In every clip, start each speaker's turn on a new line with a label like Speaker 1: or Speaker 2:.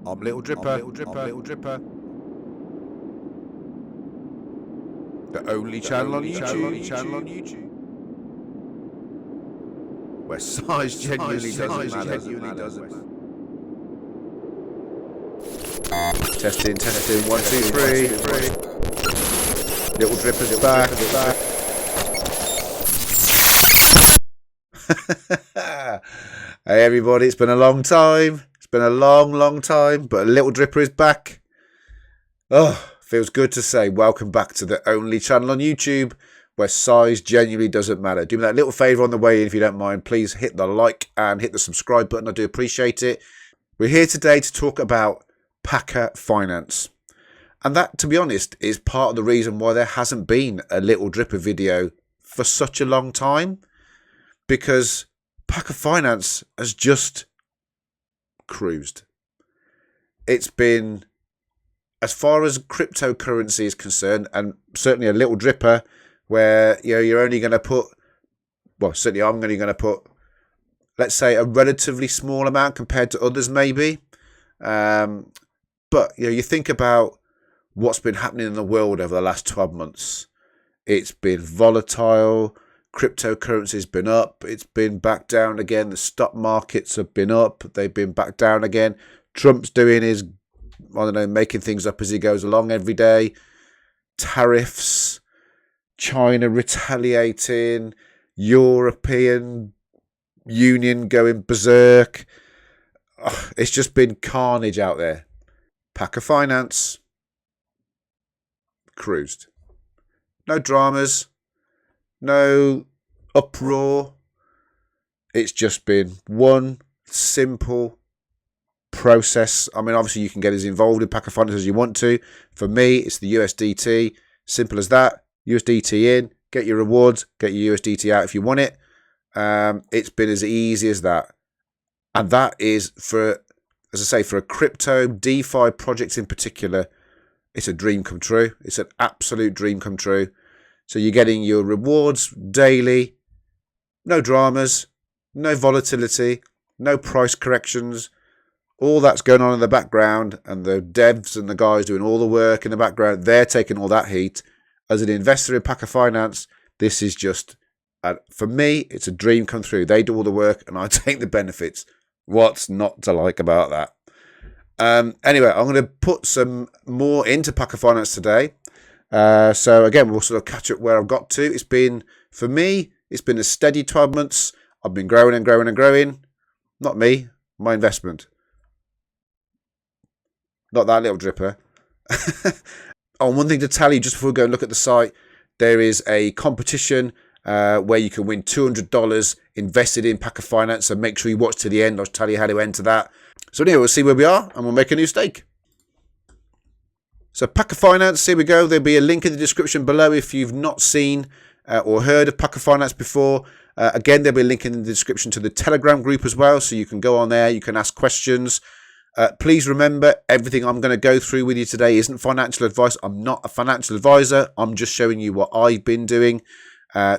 Speaker 1: I'm Little Dripper. The only channel on YouTube where size genuinely doesn't matter. Testing, 1, 2, 3. Little Dripper's back. Hey everybody, it's been a long time. It's been a long time, but Little Dripper is back. Oh, feels good to say welcome back to the only channel on YouTube where size genuinely doesn't matter. Do me that little favour on the way in if you don't mind. Please hit the like and hit the subscribe button. I do appreciate it. We're here today to talk about Packer Finance. And that, to be honest, is part of the reason why there hasn't been a Little Dripper video for such a long time. Because Packer Finance has just cruised. It's been, as far as cryptocurrency is concerned, and certainly a Little Dripper, where you're only going to put, well, certainly I'm only going to put, let's say, a relatively small amount compared to others, maybe. But you think about what's been happening in the world over the last 12 months. It's been volatile. Cryptocurrency's been up. It's been back down again. The stock markets have been up. They've been back down again. Trump's doing his, making things up as he goes along every day. Tariffs, China retaliating, European Union going berserk. It's just been carnage out there. Packer Finance cruised. No dramas. No uproar. It's just been one simple process. I mean, obviously you can get as involved in Packer Finance as you want to. For me, it's the USDT. Simple as that. USDT in, get your rewards, get your USDT out if you want it. It's been as easy as that. And that is for, as I say, for a crypto DeFi project in particular, it's a dream come true. It's an absolute dream come true. So you're getting your rewards daily, no dramas, no volatility, no price corrections. All that's going on in the background, and the devs and the guys doing all the work in the background, they're taking all that heat. As an investor in Packer Finance, this is just, for me, it's a dream come true. They do all the work and I take the benefits. What's not to like about that? Anyway, I'm going to put some more into Packer Finance today. So again, we'll sort of catch up where I've got to. It's been, for me, it's been a steady 12 months. I've been growing and growing and growing. Not me, my investment. Not that Little Dripper. Oh, one thing to tell you just before we go and look at the site, there is a competition where you can win $200 invested in Packer Finance. So make sure you watch to the end. I'll tell you how to enter that. So anyway, we'll see where we are and we'll make a new stake. So Packer Finance, here we go. There'll be a link in the description below if you've not seen or heard of Packer Finance before. Again, there'll be a link in the description to the Telegram group as well. So you can go on there, you can ask questions. Please remember, everything I'm going to go through with you today isn't financial advice. I'm not a financial advisor. I'm just showing you what I've been doing.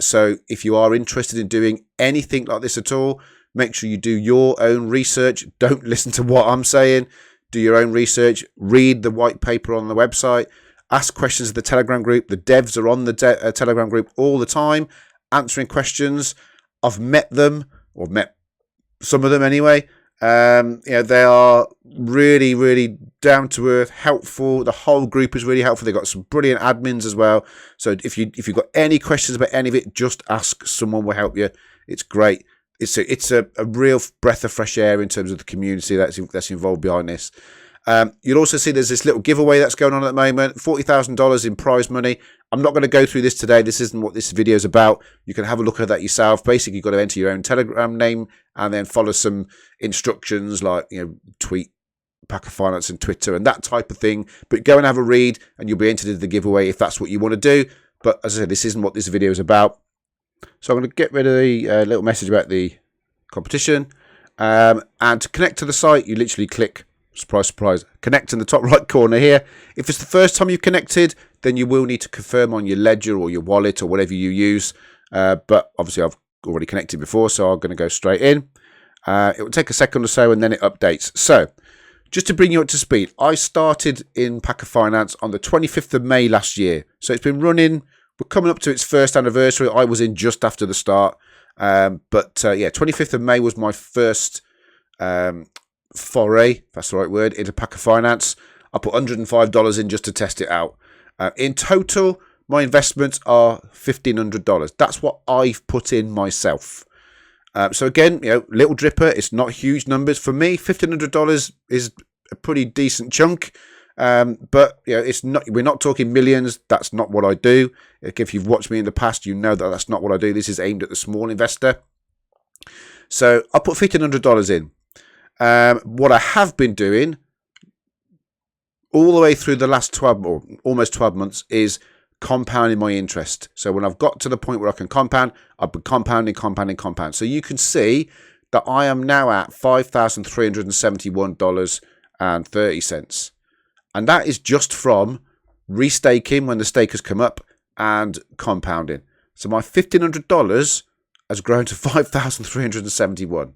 Speaker 1: So if you are interested in doing anything like this at all, make sure you do your own research. Don't listen to what I'm saying. Do your own research. Read the white paper on the website. Ask questions of the Telegram group. The devs are on the Telegram group all the time, answering questions. I've met them, or met some of them anyway. They are really, really down to earth, helpful. The whole group is really helpful. They've got some brilliant admins as well. So if you've got any questions about any of it, just ask. Someone will help you. It's great. It's a real breath of fresh air in terms of the community that's involved behind this. You'll also see there's this little giveaway that's going on at the moment, $40,000 in prize money. I'm not going to go through this today. This isn't what this video is about. You can have a look at that yourself. Basically, you've got to enter your own Telegram name and then follow some instructions like, tweet Packer Finance and Twitter and that type of thing. But go and have a read and you'll be entered into the giveaway if that's what you want to do. But as I said, this isn't what this video is about. So I'm going to get rid of the little message about the competition. And to connect to the site, you literally click, surprise, surprise, connect in the top right corner here. If it's the first time you've connected, then you will need to confirm on your ledger or your wallet or whatever you use. But obviously I've already connected before, so I'm going to go straight in. It will take a second or so and then it updates. So just to bring you up to speed, I started in Packer Finance on the 25th of May last year. So it's been running, we're coming up to its first anniversary. I was in just after the start. Yeah, 25th of May was my first foray, if that's the right word, into Packer Finance. I put $105 in just to test it out. In total, my investments are $1,500. That's what I've put in myself. So again, little dripper. It's not huge numbers for me. $1,500 is a pretty decent chunk, but it's not. We're not talking millions. That's not what I do. If you've watched me in the past, you know that that's not what I do. This is aimed at the small investor. So I put $1,500 in. What I have been doing all the way through the last 12 or almost 12 months is compounding my interest. So when I've got to the point where I can compound, I've been compounding. So you can see that I am now at $5,371.30. And that is just from restaking when the stake has come up and compounding. So my $1,500 has grown to $5,371.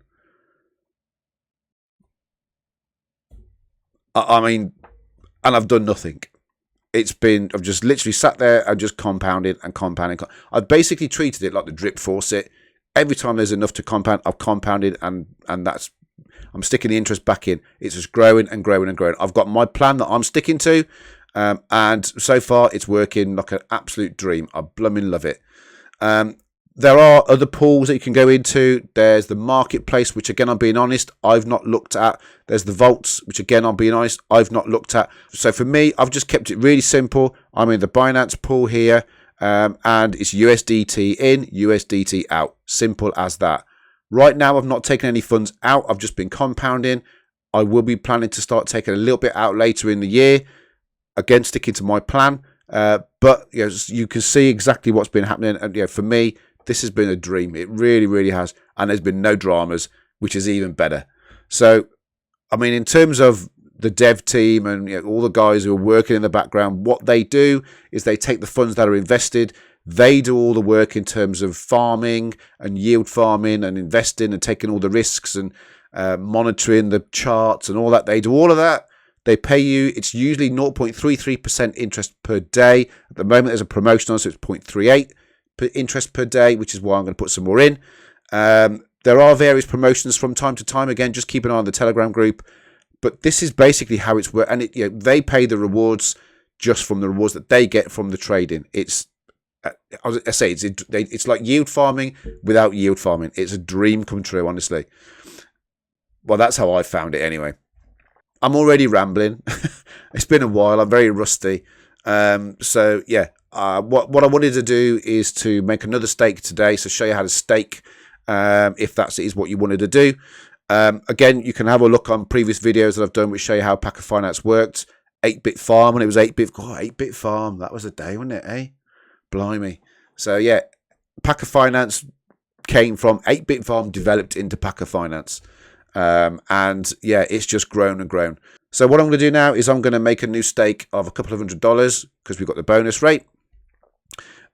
Speaker 1: I mean, and I've done nothing. I've just literally sat there and just compounded and compounding. I've basically treated it like the drip faucet. Every time there's enough to compound, I've compounded and I'm sticking the interest back in. It's just growing and growing and growing. I've got my plan that I'm sticking to, and so far it's working like an absolute dream. I blooming love it. There are other pools that you can go into. There's the marketplace, which again, I'm being honest, I've not looked at. There's the vaults, which again, I'm being honest, I've not looked at. So for me, I've just kept it really simple. I'm in the Binance pool here, and it's USDT in, USDT out. Simple as that. Right now, I've not taken any funds out. I've just been compounding. I will be planning to start taking a little bit out later in the year. Again, sticking to my plan. But you can see exactly what's been happening. And for me, this has been a dream. It really, really has. And there's been no dramas, which is even better. So, I mean, in terms of the dev team and all the guys who are working in the background, what they do is they take the funds that are invested. They do all the work in terms of farming and yield farming and investing and taking all the risks and monitoring the charts and all that. They do all of that. They pay you. It's usually 0.33% interest per day. At the moment, there's a promotion on, so it's 0.38 interest per day, which is why I'm going to put some more in. There are various promotions from time to time. Again, just keep an eye on the Telegram group. But this is basically how it's worked. And they pay the rewards just from the rewards that they get from the trading. It's, I say, it's like yield farming without yield farming. It's a dream come true, honestly. Well, that's how I found it anyway. I'm already rambling. It's been a while. I'm very rusty. So yeah, what I wanted to do is to make another stake today. So show you how to stake, if that is what you wanted to do. Again, you can have a look on previous videos that I've done, which show you how Packer Finance worked. 8-bit farm, and it was 8-bit. Oh, 8-bit farm. That was a day, wasn't it? Eh? Blimey. So yeah, Packer Finance came from 8-bit farm, developed into Packer Finance. And yeah, it's just grown and grown. So what I'm going to do now is I'm going to make a new stake of a couple of $100 because we've got the bonus rate.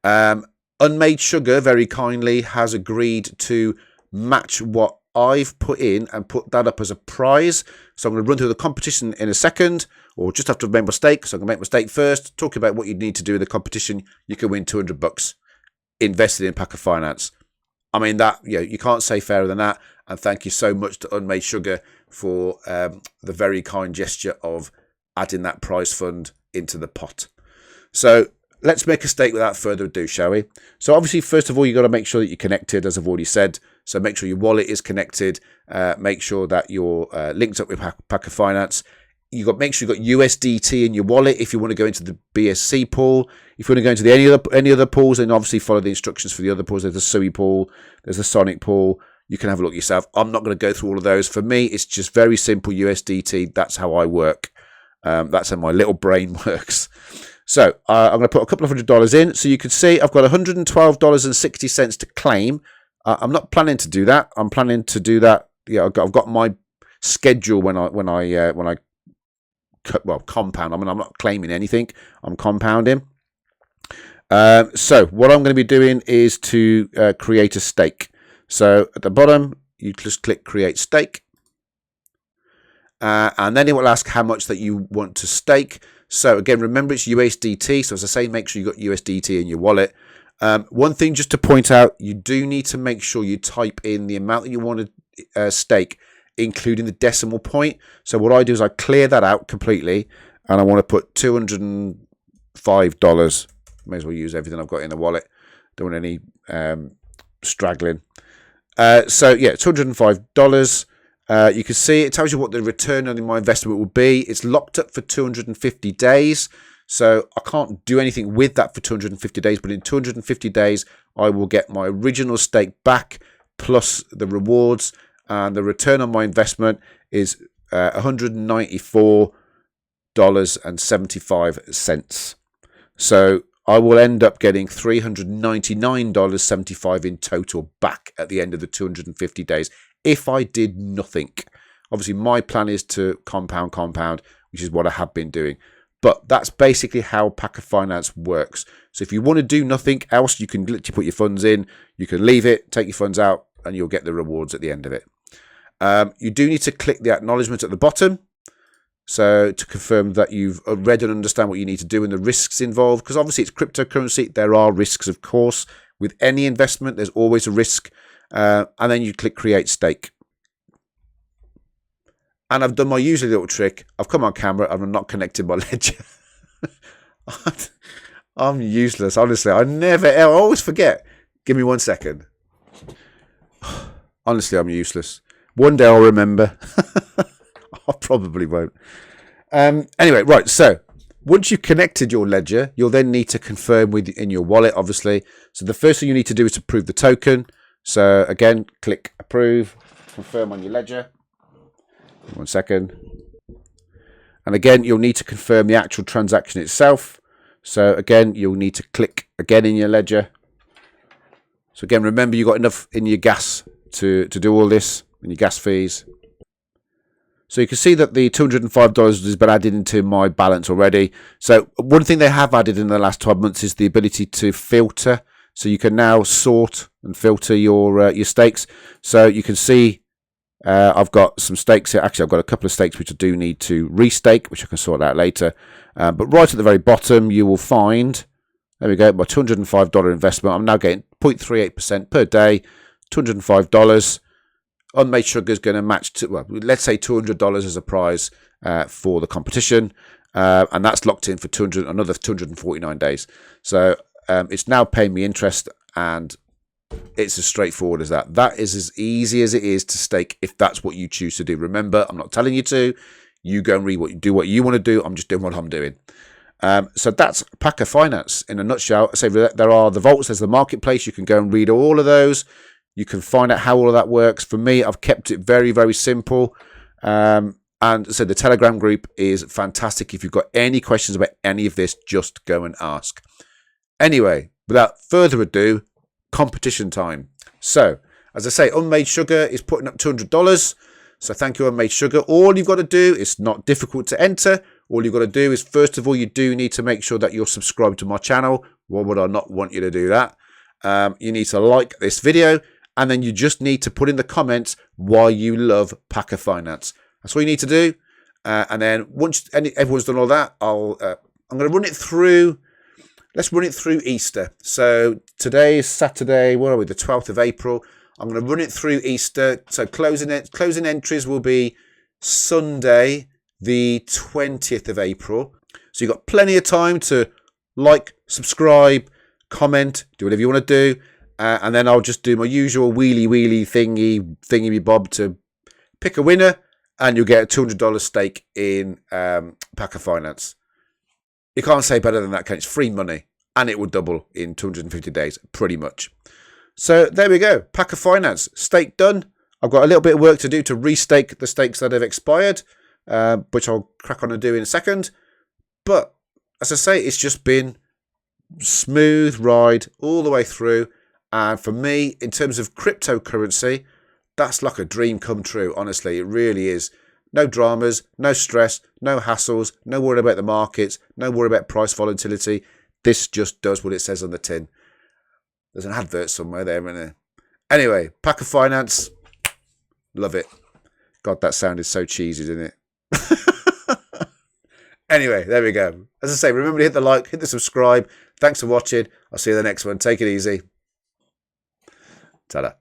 Speaker 1: Unmade Sugar very kindly has agreed to match what I've put in and put that up as a prize. So I'm going to run through the competition in a second, or just after I've made my stake. So I'm going to make my stake first, talk about what you need to do in the competition. You can win $200 invested in Packer Finance. I mean, that you can't say fairer than that. And thank you so much to Unmade Sugar for the very kind gesture of adding that prize fund into the pot. So let's make a stake without further ado, shall we? So obviously, first of all, you've got to make sure that you're connected, as I've already said. So make sure your wallet is connected. Make sure that you're linked up with Packer Finance. Make sure you've got USDT in your wallet if you want to go into the BSC pool. If you want to go into any other pools, then obviously follow the instructions for the other pools. There's the Sui pool, there's the Sonic pool. You can have a look yourself. I'm not going to go through all of those. For me, it's just very simple USDT. That's how I work. That's how my little brain works. So I'm going to put a couple of $100 in. So you can see I've got $112.60 to claim. I'm not planning to do that. I'm planning to do that. I've got my schedule when I compound. I mean, I'm not claiming anything. I'm compounding. So what I'm going to be doing is to create a stake. So at the bottom, you just click Create Stake. And then it will ask how much that you want to stake. So again, remember it's USDT. So as I say, make sure you've got USDT in your wallet. One thing just to point out, you do need to make sure you type in the amount that you want to stake, including the decimal point. So what I do is I clear that out completely, and I want to put $205. May as well use everything I've got in the wallet. Don't want any straggling. So yeah, $205. You can see it tells you what the return on my investment will be. It's locked up for 250 days. So I can't do anything with that for 250 days. But in 250 days, I will get my original stake back plus the rewards. And the return on my investment is $194.75. So I will end up getting $399.75 in total back at the end of the 250 days if I did nothing. Obviously, my plan is to compound, which is what I have been doing. But that's basically how Packer Finance works. So if you want to do nothing else, you can literally put your funds in, you can leave it, take your funds out, and you'll get the rewards at the end of it. You do need to click the acknowledgement at the bottom. So to confirm that you've read and understand what you need to do and the risks involved, because obviously it's cryptocurrency. There are risks, of course. With any investment, there's always a risk. And then you click create stake. And I've done my usual little trick. I've come on camera and I'm not connected my ledger. I'm useless, honestly. I always forget. Give me 1 second. Honestly, I'm useless. One day I'll remember. I probably won't. Anyway, right. So once you've connected your ledger, you'll then need to confirm in your wallet, obviously. So the first thing you need to do is approve the token. So again, click approve, confirm on your ledger. 1 second. And again, you'll need to confirm the actual transaction itself. So again, you'll need to click again in your ledger. So again, remember you've got enough in your gas to do all this, and your gas fees. So you can see that the $205 has been added into my balance already. So one thing they have added in the last 12 months is the ability to filter. So you can now sort and filter your stakes. So you can see I've got some stakes here. Actually, I've got a couple of stakes which I do need to restake, which I can sort out later. But right at the very bottom, you will find, there we go, my $205 investment. I'm now getting 0.38% per day, $205. Unmade Sugar is going to match, well, let's say $200 as a prize for the competition. And that's locked in for another 249 days. So it's now paying me interest, and it's as straightforward as that. That is as easy as it is to stake if that's what you choose to do. Remember, I'm not telling you to. You go and do what you want to do. I'm just doing what I'm doing. So that's Packer Finance in a nutshell. So there are the vaults, there's the marketplace. You can go and read all of those. You can find out how all of that works. For me, I've kept it very, very simple. And so the Telegram group is fantastic. If you've got any questions about any of this, just go and ask. Anyway, without further ado, competition time. So, as I say, Unmade Sugar is putting up $200. So thank you, Unmade Sugar. All you've got to do, it's not difficult to enter. All you've got to do is, first of all, you do need to make sure that you're subscribed to my channel. Why would I not want you to do that? You need to like this video. And then you just need to put in the comments why you love Packer Finance. That's all you need to do. And then once everyone's done all that, I'm going to run it through. Let's run it through Easter. So today is Saturday. What are we? The 12th of April. I'm going to run it through Easter. So closing entries will be Sunday, the 20th of April. So you've got plenty of time to like, subscribe, comment, do whatever you want to do. And then I'll just do my usual wheelie thingy bob to pick a winner, and you'll get a $200 stake in Packer Finance. You can't say better than that, can it? It's free money, and it will double in 250 days, pretty much. So there we go. Packer Finance, stake done. I've got a little bit of work to do to restake the stakes that have expired, which I'll crack on and do in a second. But as I say, it's just been smooth ride all the way through. And for me, in terms of cryptocurrency, that's like a dream come true. Honestly, it really is. No dramas, no stress, no hassles, no worry about the markets, no worry about price volatility. This just does what it says on the tin. There's an advert somewhere there, isn't there? Anyway, Packer Finance, love it. God, that sounded so cheesy, didn't it? Anyway, there we go. As I say, remember to hit the like, hit the subscribe. Thanks for watching. I'll see you in the next one. Take it easy. Ta-da.